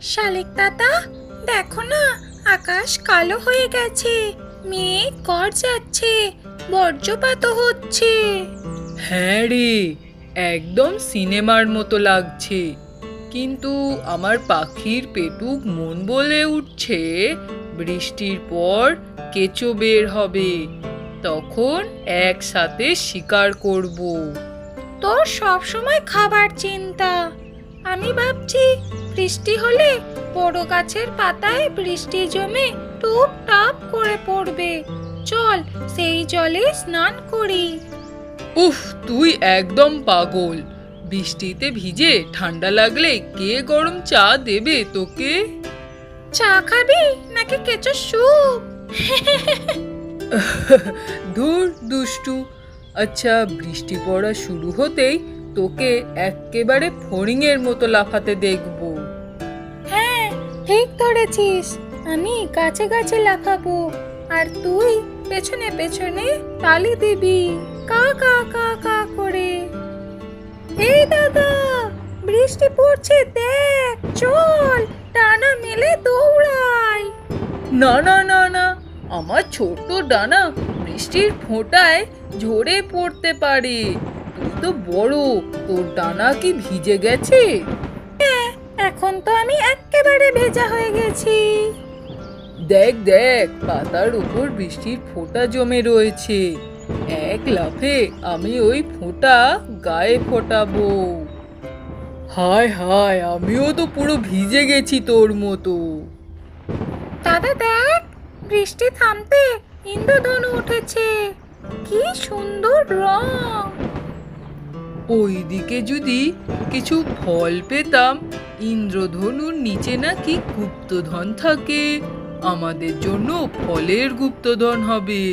শালিক দাদা, দেখো না, আকাশ কালো হয়ে গেছে, মেঘ গর্জাচ্ছে, বজ্রপাত হচ্ছে। হ্যাঁ রে, একদম সিনেমার মতো লাগছে। কিন্তু আমার পাখির পেটুক মন বলে উঠছে বৃষ্টির পর কেঁচো বের হবে, তখন একসাথে শিকার করব। তোর সব সময় খাবার চিন্তা। আমি ভাবছি বৃষ্টি হলে বড় গাছের পাতায় বৃষ্টি জমে টুপ টাপ করে পড়বে। চল সেই জলে স্নান করি। উফ, তুই একদম পাগল। বৃষ্টিতে ভিজে ঠান্ডা লাগলে কে গরম চা দেবে তোকে? চা খাবি নাকি কেঁচো স্যুপ? ধুর দুষ্টু। আচ্ছা, বৃষ্টি পড়া শুরু হতেই তোকে এক্কেবারে ফড়িংয়ের মতো লাফাতে দেখবো। হ্যাঁ, ঠিক ধরেছিস। আমি গাছে গাছে লাফাবো, আর তুই পেছনে পেছনে তালি দিবি, কা কা কা কা করে। এই দাদা, বৃষ্টি পড়ছে দেখ, চল ডানা মেলে দৌড়াই। না না না না, আমার ছোট্ট ডানা বৃষ্টির ফোঁটায় ঝরে পড়তে পারে। তুই তো বড়, তোর ডানা কি ভিজে গেছে? এখন তো আমি একেবারে ভেজা হয়ে গেছি। দেখ দেখ, পাতার উপর বৃষ্টির ফোঁটা জমে রয়েছে। এক লাফে আমি ওই ফোঁটা গায়ে ফোটাবো। হায় হায়, আমিও তো পুরো ভিজে গেছি তোর মতো। দাদা দেখ, বৃষ্টি থামতে ইন্দ্রধনু উঠেছে, কি সুন্দর রং। ওইদিকে যদি কিছু ফল পেতাম। ইন্দ্রধনুর নিচে নাকি গুপ্তধন থাকে, আমাদের জন্য ফলের গুপ্তধন হবে।